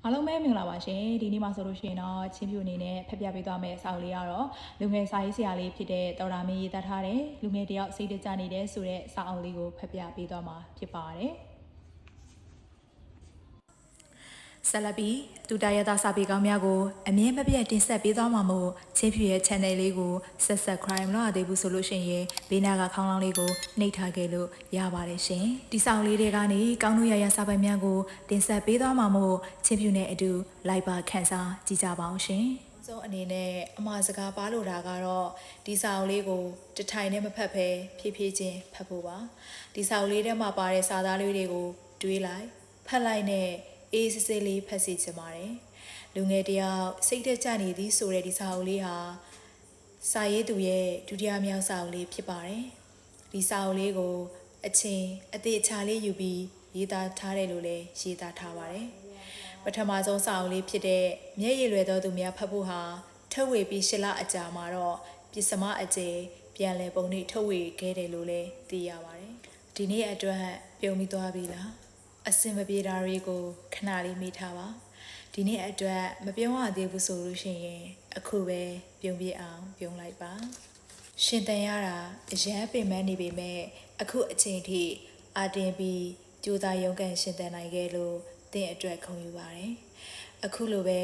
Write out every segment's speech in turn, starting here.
အားလုံးပဲမင်္ဂလာပါရှင်ဒီနေ့မှာဆိုလို့ရှိရင်တော့ချင်းပြူအနေနဲ့ဖက်ပြပေးသွားမယ့်အစာအုပ်လေးကတော့လူငယ်စာရေးဆရာလေးဖြစ်တဲ့တော်တာမင်းရေးသားထားတဲ့လူငယ်တယောက်စိတ်တကြနေတဲ့ဆိုတဲ့စာအုပ်လေးကိုဖက်ပြပေးသွားမှာဖြစ်ပါတယ်ဆက်လက်ပြီးတူတရတာစာပေကောင်းများကိုအမြင်မပြတ်တင်ဆက်ပေးသွားမှာမို့ချင်းဖြူရဲ့ channel လေးကို subscribe လုပ်ရသေးဘူးဆိုလို့ရှိရင်ဘေးနားကခေါင်းလောင်းလေးကိုနှိပ်ထားခဲ့လို့ရပါတယ်ရှင်ဒီဆောင်လေးတွေကနေကောင်းလို့ရရစာပေများကိုတင်ဆက်ပေးသွားမှာမို့ချင်းဖြူနဲ့အတူလိုက်ပါခန်းစားကြည့်ကြပါအောင်ရှင်ဆုံးအနေနဲ့အမှားစကားပါလို့တာကတော့ဒီစာအုပ်လေးကိုတထိုင်နဲ့မဖတ်ဘဲဖြည်းဖြည်းချင်းဖတ်ဖို့ပါဒီစာအုပ်လေးထဲမှာပါတဲ့စာသားလေးတွေကိုတွေးလိုက်ဖတ်လိုက်နဲ့အေးစစ်စစ်လေးဖတ်စီချင်ပါတယ်လူငယ်တယောက်စိတ်သက်ကြနေသည်ဆိုတဲ့ဒီစာအုပ်လေးဟာစာရေးသူရဲ့ဒုတိယမြောက်စာအုပ်လေးဖြစ်ပါတယ်ဒီစာအုပ်လေးကိုအချိန်အသေးအချာလေးယူပြီးရေးသားထားတယ်လို့လည်းရေးသားထားပါတယ်ပထမဆုံးစာအုပ်လေးဖြစ်တဲ့မျက်ရည်လွယ်သောသူများဖတ်ဖို့ဟာထုတ်ဝေပြီး8လအကြာမှာတော့ပစ္စမအကျေပြန်လည်ပုံနှိပ်ထုတ်ဝေခဲ့တယ်လို့လည်းသိရပါတယ်ဒီနေ့အတွက်ပြုံးပြီးသွားပြီလားအစင်မပြေတာတွေကိုခဏလေးမိထားပါဒီနေ့အတွက်မပြုံးရသေးဘူးဆိုလို့ရှိရင်အခုပဲပြုံးပြအောင်ပြုံးလိုက်ပါရှင်တန်ရတာအရန်ပင်ပန်းနေပေမဲ့အခုအချိန်ထိအာတင်ပြီးကြိုးစားရုန်းကန်ရှင်တန်နိုင်ခဲ့လို့သင်အတွက်ခုံယူပါတယ်အခုလိုပဲ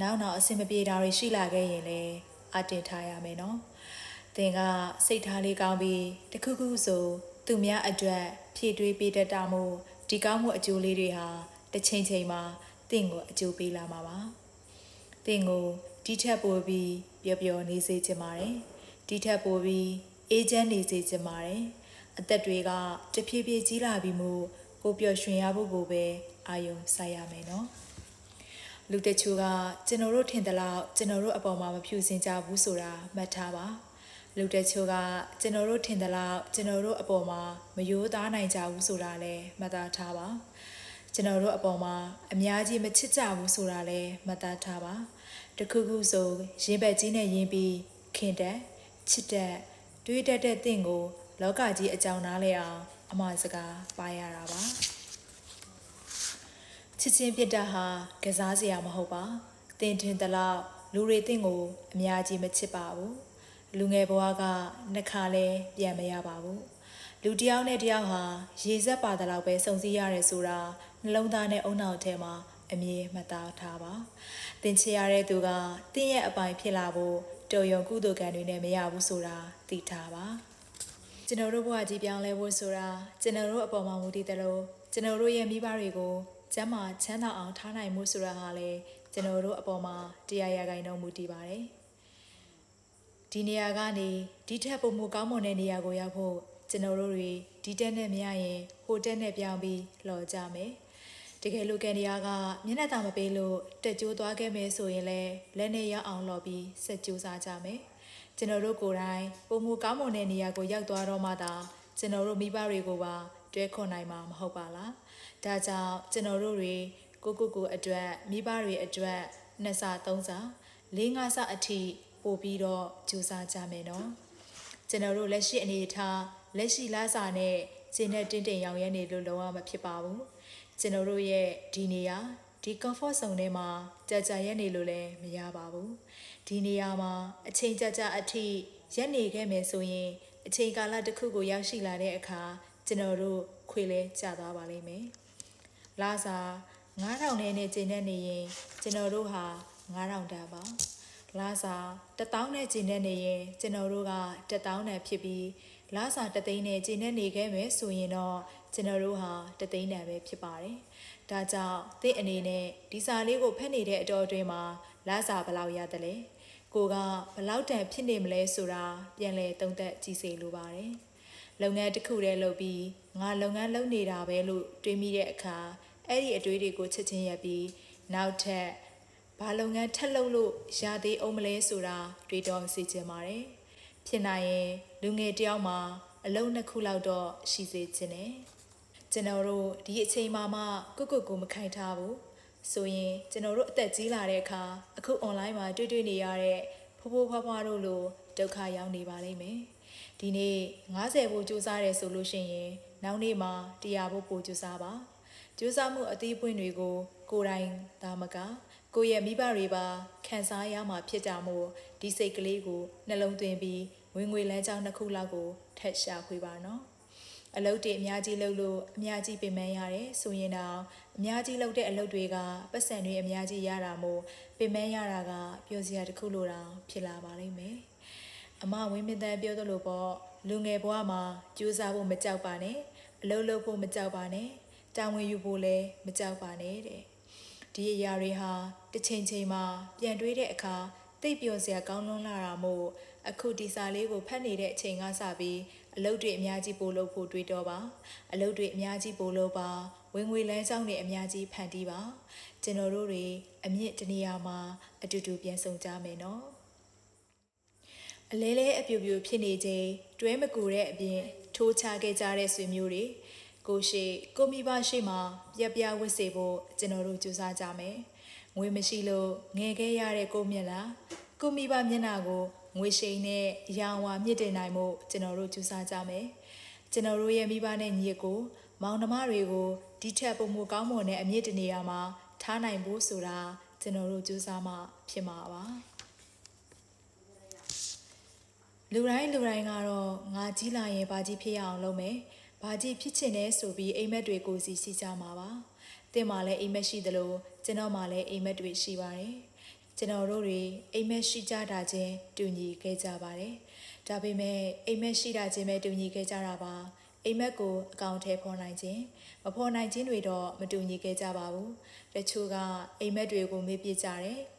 နောက်အစင်မပြေတာတွေရှိလာခဲ့ရင်လည်းအာတင်ထားရမယ်နော်သင်ကစိတ်ထားလေးကောင်းပြီးတခုခုဆိုသူများအတွက်ဖြည့်တွေးပေးတတ်တာမို့ဒီကောင်းမှုအကျိုးလေးတွေဟာတစ်ချိန်ချိန်မှာတင့်ကိုအကျိုးပေးလာမှာပါတင့်ကိုဒီထက်ပိုပြီးပျော်ပျော်နေစေချင်ပါတယ်ဒီထက်ပိုပြီးအေးချမ်းနေစေချင်ပါတယ်အသက်တွေကတဖြည်းဖြည်းကြီးလာပြီးမှကိုပျော်ရွှင်ရဖို့ကိုပဲအာယုံစိုက်ရမယ်နော်လူတချို့ကကျွန်တော်တို့ထင်သလောက်ကျွန်တော်တို့အပေါ်မှာမဖြူစင်ကြဘူးဆိုတာမှတ်ထားပါလူတချို့ကကျွန်တော်တို့ထင်သလောက်ကျွန်တော်တို့အပေါ်မှာမယိုးသားနိုင်ကြဘူးဆိုတာလည်းမှတ်သားထားပါကျွန်တော်တို့အပေါ်မှာအများကြီးမချစ်ကြဘူးဆိုတာလည်းမှတ်သားထားပါတခုခုဆိုရင်ဘက်ကြီးနဲ့ယင်းပြီးခင်တက်ချစ်တက်တွေးတတ်တဲ့တင့်ကိုလောကကြီးအကြောင်းနားလဲအောင်အမှားစကားပါရတာပါချစ်ချင်းပြစ်တတ်ဟာကစားစရာမဟုတ်ပါတင်ထင်သလောက်လူတွေတင့်ကိုအများကြီးမချစ်ပါဘူးလူငယ်ဘဝကနှစ်ခါလဲပြန်မရပါဘူးလူတယောက်နဲ့တယောက်ဟာရေစက်ပါတဲ့လောက်ပဲစုံစည်းရတယ်ဆိုတာနှလုံးသားနဲ့အုံနောက်ထဲမှာအမြဲမှတ်သားထားပါသင်ချရတဲ့သူကသင်ရဲ့အပိုင်ဖြစ်လာဖို့တော်ရုံကုသိုလ်ကံတွေနဲ့မရဘူးဆိုတာသိထားပါကျွန်တော်တို့ဘဝကြီးပြောင်းလဲဖို့ဆိုတာကျွန်တော်တို့အပေါ်မှာမူတည်တယ်လို့ကျွန်တော်တို့ရဲ့မိဘတွေကိုကျမ်းမာချမ်းသာအောင်ထားနိုင်မှုဆိုတာဟာလေကျွန်တော်တို့အပေါ်မှာ100%မူတည်ပါတယ်ဒီနေရာကနေဒီထက်ပိုမိုကောင်းမွန်တဲ့နေရာကိုရောက်ဖို့ကျွန်တော်တို့တွေဒီတက်နဲ့မရရင်ဟိုတက်နဲ့ပြောင်းပြီးလော်ကြမယ်တကယ်လို့ကန်တရားကမျက်နှာသာမပေးလို့တက်ကြိုးသွားခဲ့မယ်ဆိုရင်လည်းလက်နဲ့ရအောင်လော်ပြီးဆက်ကြိုးစားကြမယ်ကျွန်တော်တို့ကိုယ်တိုင်ပိုမိုကောင်းမွန်တဲ့နေရာကိုရောက်သွားတော့မှသာကျွန်တော်တို့မိဘတွေကိုပါတွဲခွန်နိုင်မှာမဟုတ်ပါလားဒါကြောင့်ကျွန်တော်တို့တွေကိုအတွက်မိဘတွေအတွက်2ဆ3ဆ4-5ဆအထိပို့ပြီးတော့ကြိုးစားကြမယ်နော်ကျွန်တော်တို့လက်ရှိအနေထားလက်ရှိလစာနဲ့ကျင်းတဲ့တင်းတင်ရောင်ရဲနေလို့လုံးဝမဖြစ်ပါဘူးကျွန်တော်တို့ရဲ့ဒီနေရာဒီ comfort zone ထဲမှာကြာရက်နေလို့လည်းမရပါဘူးဒီနေရာမှာအချိန်ကြာအထိရက်နေခဲ့မယ်ဆိုရင်အချိန်ကာလတစ်ခုကိုရောက်ရှိလာတဲ့အခါကျွန်တော်တို့ခွေလဲကျသွားပါလိမ့်မယ်လစာ9000နဲ့ကျင်းတဲ့နေရင်ကျွန်တော်တို့ဟာ9000တန်ပါလာစာ1000နဲ့ကျင်းနေရင်ကျွန်တော်တို့က1000နဲ့ဖြစ်ပြီးလာစာ3သိန်းနဲ့ကျင်းနေခဲ့မယ်ဆိုရင်တော့ကျွန်တော်တို့ဟာ3သိန်းနဲ့ပဲဖြစ်ပါတယ်။ဒါကြောင့်သင်အနေနဲ့ဒီစာလေးကိုဖတ်နေတဲ့အတော်အတွင်းမှာလာစာဘယ်လောက်ရတယ်လဲ။ကိုကဘယ်လောက်တန်ဖြစ်နေမလဲဆိုတာပြန်လဲသုံးသပ်ကြည့်စေလိုပါတယ်။လုပ်ငန်းတစ်ခုတည်းလုပ်ပြီးငါလုပ်ငန်းလုပ်နေတာပဲလို့တွေးမိတဲ့အခါအဲ့ဒီအတွေးတွေကိုချက်ချင်းရပ်ပြီးနောက်ထပ်ဘာလုပ်ငန်းထက်လုပ်လို့ရသေးအောင်မလဲဆိုတာတွေးတောစီချင်ပါတယ်ဖြစ်နိုင်ရင်လူငယ်တယောက်မှာအလုံး2ခုလောက်တော့ရှိစေချင်တယ်ကျွန်တော်တို့ဒီအချိန်မှာမှကိုမခိုင်ထားဘူးဆိုရင်ကျွန်တော်တို့အသက်ကြီးလာတဲ့အခါအခု online မှာတွေ့နေရတဲ့ဖိုးဖွားတို့လိုဒုက္ခရောက်နေပါလိမ့်မယ်ဒီနေ့90ဖို့ကြိုးစားတယ်ဆိုလို့ရှိရင်နောက်နေ့မှာ100ဖို့ပိုကြိုးစားပါကြိုးစားမှုအသီးပွင့်တွေကို ကိုယ်တိုင်ဒါမကကိုယ့်ရဲ့မိဘတွေပါခံစားရမှာဖြစ်တာမို့ဒီစိတ်ကလေးကိုနှလုံးသွင်းပြီးဝင်ငွေလမ်းကြောင်းတစ်ခုလောက်ကိုထက်ရှာခွေပါနော်အလုပ်တွေအများကြီးလုပ်လို့အများကြီးပင်ပန်းရတယ်ဆိုရင်တော့အများကြီးလုပ်တဲ့အလုပ်တွေကပတ်စံတွေအများကြီးရတာမို့ပင်ပန်းရတာကပျော်စရာတစ်ခုလိုတောင်ဖြစ်လာပါလိမ့်မယ်အမဝင်းမင်းတန်းပြောသလိုပေါ့လူငယ်ဘဝမှာကြိုးစားဖို့မကြောက်ပါနဲ့အလုပ်လုပ်ဖို့မကြောက်ပါနဲ့တာဝန်ယူဖို့လည်းမကြောက်ပါနဲ့တဲ့ဒီအရာတွေဟာတစ်ချိန်ချိန်မှာပြန်တွေးတဲ့အခါသိပ်ပျော်စရာကောင်းလွန်းလာတာမို့အခုဒီစာလေးကိုဖတ်နေတဲ့အချိန်ကစပြီးအလုပ်တွေအများကြီးပို့လုပ်ဖို့တွေးတော့ပါအလုပ်တွေအများကြီးပို့လုပ်ပါဝင်ငွေလမ်းကြောင်းတွေအများကြီးဖန်တီးပါကျွန်တော်တို့တွေအမြင့်တနေရာမှာအတူတူပြန်ဆောင်ကြမယ်နော်အလဲလဲအပြူပြူဖြစ်နေချိန်တွဲမကူတဲ့အပြင်ထိုးချခဲ့ကြတဲ့ဆွေမျိုးတွေကိုရှိကိုမိဘရှိမှပြပြဝစ်စေဖို့ကျွန်တော်တို့ကြိုးစားကြမယ်ငွေမရှိလို့ငယ်ခဲ့ရတဲ့ကိုမျက်လားကိုမိဘမျက်နှာကိုငွေရှိန်နဲ့ရောင်ဝါမြင့်တင်နိုင်မှုကျွန်တော်တို့ကြိုးစားကြမယ်ကျွန်တော်တို့ရဲ့မိဘနဲ့ညီကိုမောင်နှမတွေကိုဒီထက်ပုံမကောင်းမွန်တဲ့အမြင့်တနေရာမှာထားနိုင်ဖို့ဆိုတာကျွန်တော်တို့ကြိုးစားမှဖြစ်မှာပါလူတိုင်းကတော့ငါကြီးလာရင်ဘာကြီးဖြစ်ရအောင်လုပ်မယ်။ဘာကြီးဖြစ်ချင်လဲဆိုပြီးအိမ်မက်တွေကိုစီရှိကြမှာပါ။တင်မှာလည်းအိမ်မက်ရှိသလိုကျွန်တော်မှလည်းအိမ်မက်တွေရှိပါတယ်။ကျွန်တော်တို့တွေအိမ်မက်ရှိကြတာချင်းတူညီခဲ့ကြပါတယ်။ဒါပေမဲ့အိမ်မက်ရှိတာချင်းပဲတူညီခဲ့ကြတာပါ။အိမ်မက်ကိုအကောင့်ထဲဖော်နိုင်ခြင်းမဖော်နိုင်ခြင်းတွေတော့မတူညီခဲ့ကြပါဘူး။တချို့ကအိမ်မက်တွေကိုမေးပြကြတယ်။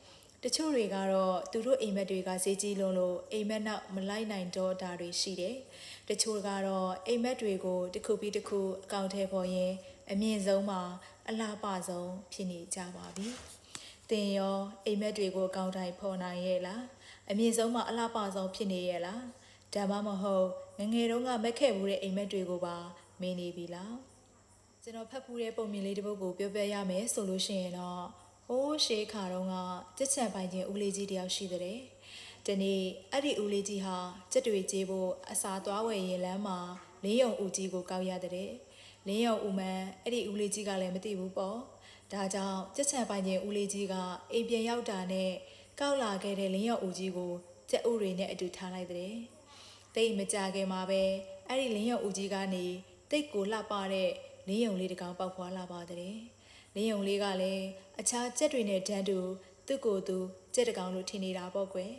တချို့တွေကတော့သူတို့အိမ်မက်တွေကဈေးကြီးလုံးလို့အိမ်မက်နောက်မလိုက်နိုင်တော့တာတွေရှိတယ်။တချို့ကတော့အိမ်မက်တွေကိုတစ်ခုပြီးတစ်ခုအကောင့်ထဲပေါ်ရင်အမြင့်ဆုံးမှာအလားပဆုံးဖြစ်နေကြပါပြီ။တင်ရောအိမ်မက်တွေကိုအကောင့်တိုင်းဖော်နိုင်ရဲ့လား။အမြင့်ဆုံးမှာအလားပဆုံးဖြစ်နေရဲ့လား။ဒါမှမဟုတ်ငငယ်တုန်းကမက်ခဲ့မှုတဲ့အိမ်မက်တွေကိုပါမင်းနေပြီလား။ကျွန်တော်ဖတ်ဖူးတဲ့ပုံမြင်လေးတစ်ပုဒ်ကိုပြောပြရမယ်ဆိုလို့ရှိရင်တော့ဟိုးရှေးခါတုန်းကကြက်ချံပိုင်ခြင်းဦးလေးကြီးတယောက်ရှိတဲ့။ဒီနေ့အဲ့ဒီဦးလေးကြီးဟာကြက်တွေကြေးဖို့အစာသွားဝယ်ရင်လမ်းမှာလင်းယုံဦးကြီးကိုကောက်ရတဲ့။လင်းယုံဦးမန်အဲ့ဒီဦးလေးကြီးကလည်းမသိဘူးပေါ့။ဒါကြောင့်ကြက်ချံပိုင်ခြင်းဦးလေးကြီးကအိမ်ပြန်ရောက်တာနဲ့ကောက်လာခဲ့တဲ့လင်းယုံဦးကြီးကိုကြက်ဥတွေနဲ့အတူထားလိုက်တဲ့။တိတ်မကြခင်မှာပဲအဲ့ဒီလင်းယုံဦးကြီးကနေတိတ်ကိုလှပတဲ့လင်းယုံလေးတစ်ကောင်ပေါက်ဖွာလာပါတဲ့။လင်းယုံလေးကလည်းအခြားကြက်တွေနဲ့တန်းတူသူ့ကိုယ်သူကြက်တကောင်လို့ထင်နေတာပေါ့ကွယ်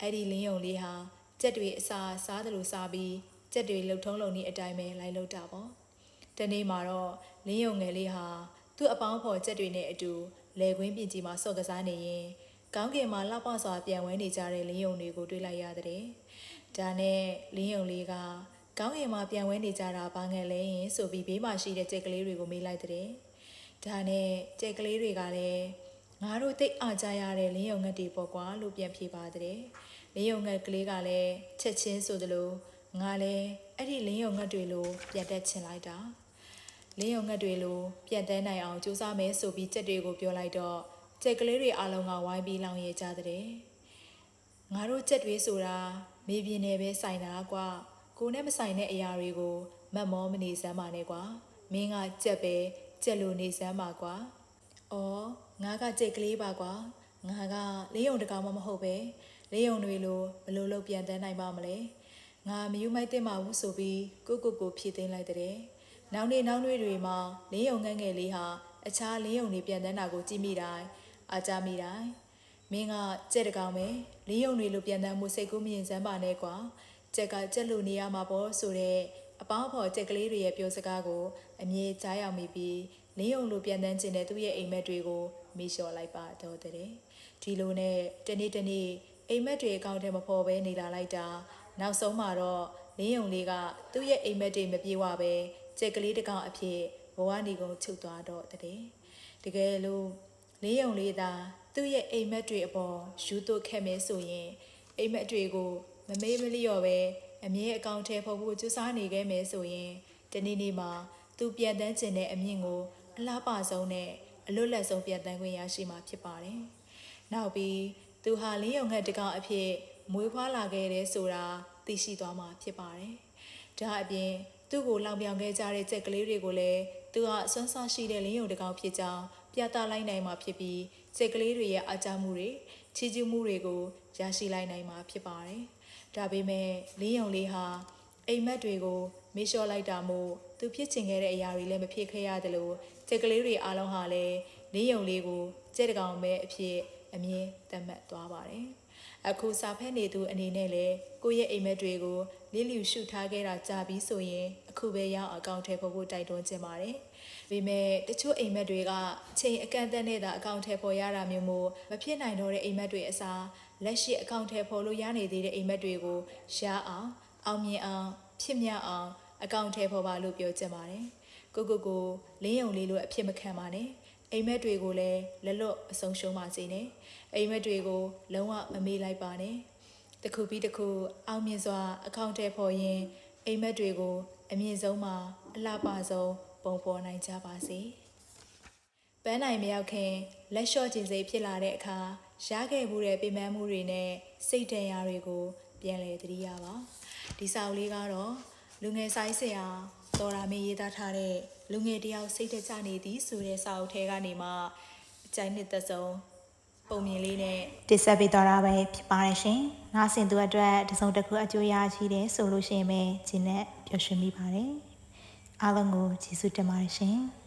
အဲ့ဒီလင်းယုံလေးဟာကြက်တွေအစာစားတယ်လို့စားပြီးကြက်တွေလှုပ်ထုံးလုံနေအတိုင်းပဲလိုက်လှုပ်တာပေါ့တနေ့မှာတော့လင်းယုံငယ်လေးဟာသူ့အပေါင်းဖော်ကြက်တွေနဲ့အတူလေကွင်းပြင်ကြီးမှာစော့ကစားနေရင်ကောင်းကင်မှာလှပစွာပြန်ဝဲနေကြတဲ့လင်းယုံတွေကိုတွေ့လိုက်ရတဲ့ဒါနဲ့လင်းယုံလေးကကောင်းကင်မှာပြန်ဝဲနေကြတာဘာငယ်လဲရင်ဆိုပြီးဘေးမှာရှိတဲ့ကြက်ကလေးတွေကိုမေးလိုက်တဲ့ဒါနဲ့ကြက်ကလေးတွေကလည်းငါတို့သိအားကြရတဲ့လင်းယုံငတ်တွေပေါ့ကွာလို့ပြန်ဖြေပါတယ်လင်းယုံငတ်ကလေးကလည်းချက်ချင်းဆိုသလိုငါလည်းအဲ့ဒီလင်းယုံငတ်တွေလိုပြန်တက်ချင်လိုက်တာလင်းယုံငတ်တွေလိုပြန်တဲနိုင်အောင်ကြိုးစားမယ်ဆိုပြီးကြက်တွေကိုပြောလိုက်တော့ကြက်ကလေးတွေအားလုံးကဝိုင်းပြီးလောင်ရဲကြတဲ့ငါတို့ကြက်တွေဆိုတာမေပြင်းနေပဲဆိုင်တာကွာကိုနဲ့မဆိုင်တဲ့အရာတွေကိုမတ်မောမနေစမ်းပါနဲ့ကွာမင်းကကြက်ပဲကြက်လိုနေစမ်းပါကွာ။အော်ငါကကြက်ကလေးပါကွာ။ငါကလေးယုံတကောင်မှမဟုတ်ပဲလေးယုံတွေလိုဘလို့လို့ပြန်တန်းနိုင်ပါမလဲ။ငါမယူမိုက်တင်ပါဘူးဆိုပြီးကိုဖြည့်သိမ်းလိုက်တဲ့။နောက်နေ့တွေမှာလေးယုံငန်းငယ်လေးဟာအခြားလေးယုံတွေပြန်တန်းတာကိုကြည့်မိတိုင်းအားကြမိတိုင်းမင်းကကြက်တကောင်ပဲလေးယုံတွေလိုပြန်တန်းမှုစိတ်ကူးမြင်စမ်းပါနဲ့ကွာ။ကြက်ကကြက်လိုနေရမှာပေါ့ဆိုတဲ့အပေါင်းဖော်ကြက်ကလေးတွေရဲ့ပြောစကားကိုအမြဲကြားရောက်မိပြီးလင်းယုံလိုပြန်တန်းခြင်းတဲ့သူ့ရဲ့အိမ်မက်တွေကိုမေ့လျှော်လိုက်ပါတော့တဲ့ဒီလိုနဲ့တနေ့အိမ်မက်တွေအကောင့်ထဲမဖော်ပဲနေလာလိုက်တာနောက်ဆုံးမှာတော့လင်းယုံလေးကသူ့ရဲ့အိမ်မက်တွေမပြေဝပဲကြက်ကလေးတစ်ကောင်အဖြစ်ဘဝနေကုန်ချုပ်သွားတော့တဲ့တကယ်လို့လင်းယုံလေးသာသူ့ရဲ့အိမ်မက်တွေအပေါ်ယူသွခဲ့မယ်ဆိုရင်အိမ်မက်တွေကိုမမေးမလျော့ပဲအမြဲအကောင့်ထဲဖော်ဖို့ကြိုးစားနေခဲ့မယ်ဆိုရင်တနေ့မှာသူပြန်တန်းကျင်တဲ့အမြင့်ကိုအလားပါဆုံးနဲ့အလွတ်လပ်ဆုံးပြန်တန်းခွင့်ရရှိမှာဖြစ်ပါတယ်။နောက်ပြီးသူဟာလင်းယုံငှက်တကောင်အဖြစ်မွေးဖွားလာခဲ့တဲ့ဆိုတာသိရှိသွားမှာဖြစ်ပါတယ်။ဒါအပြင်သူ့ကိုလောင်ပြောင်ခဲ့ကြတဲ့ကြက်ကလေးတွေကိုလည်းသူဟာအစွမ်းစားရှိတဲ့လင်းယုံတကောင်ဖြစ်ကြောင်း ပြသလိုက်နိုင်မှာဖြစ်ပြီးစိတ်ကလေးတွေရဲ့အားကြမှုတွေချီးကျူးမှုတွေကိုရရှိလိုက်နိုင်မှာဖြစ်ပါတယ်။ဒါပေမဲ့လင်းယုံလေးဟာအိမ်မက်တွေကိုမေ့လျှော့လိုက်တာမို့သူဖြစ်ချင်ခဲ့တဲ့အရာတွေလည်းမဖြစ်ခဲ့ရတယ်လို့စိတ်ကလေးတွေအားလုံးဟာလည်းလင်းယုံလေးကိုကြက်တကောင်ပဲအဖြစ်အမြင်သတ်မှတ်သွားပါတယ်။အခုစာဖက်နေသူအနေနဲ့လည်းကိုယ့်ရဲ့အိမ်မက်တွေကိုလင်းလျူရှုထားခဲ့တာကြာပြီးဆိုရင်အခုပဲရောက်အကောင့်ထဲပို့ဖို့တိုက်တွန်းခြင်းပါတယ်။ဒါပေမဲ့တချို့အိမ်မက်တွေကအချိန်အကန့်အသတ်နဲ့သာအကောင့်ထဲပေါ်ရတာမျိုးမို့မဖြစ်နိုင်တော့တဲ့အိမ်မက်တွေအစားလက်ရှိအကောင့်ထဲပေါ်လို့ရနေသေးတဲ့အိမ်မက်တွေကိုရအောင်မြင်အောင်ဖြစ်မြောက်အောင်အကောင့်ထဲပေါ်ပါလို့ပြောချင်ပါတယ်။ကိုလင်းယုံလေးလို့အဖြစ်မခံပါနဲ့။အိမ်မက်တွေကိုလည်းလက်လွတ်အဆုံးရှုံးပါစေနဲ့။အိမ်မက်တွေကိုလုံးဝမမေ့လိုက်ပါနဲ့။တစ်ခုပြီးတစ်ခုအောင်မြင်စွာအကောင့်ထဲပေါ်ရင်အိမ်မက်တွေကိုအမြင့်ဆုံးမှာအလှပဆုံးပုံဖော်နိုင်ကြပါစေ။ပန်းနိုင်မရောက်ခင်လက်လျှော့ခြင်းစိတ်ဖြစ်လာတဲ့အခါရခဲ့မှုတဲ့ပြင်ပန်းမှုတွေနဲ့စိတ်တန်ရာတွေကိုပြန်လည်သတိရပါဒီစာအုပ်လေးကတော့လူငယ်ဆိုင်ဆရာတော်ရာမင်းရေးသားထားတဲ့လူငယ်တယောက်စိတ်တကြနေသည်ဆိုတဲ့စာအုပ်ထဲကနေမှအကြိုက်နှစ်သက်ဆုံးပုံမြင်လေးနဲ့တိဆက်ပေးတော့တာပဲဖြစ်ပါတယ်ရှင်။ငါစင်သူအတွက်တစုံတစ်ခုအကျိုးရရှိတယ်ဆိုလို့ရှိရင်ပဲဂျင်းနဲ့ပျော်ရွှင်မိပါတယ်။အားလုံးကိုကျေးဇူးတင်ပါတယ်ရှင်။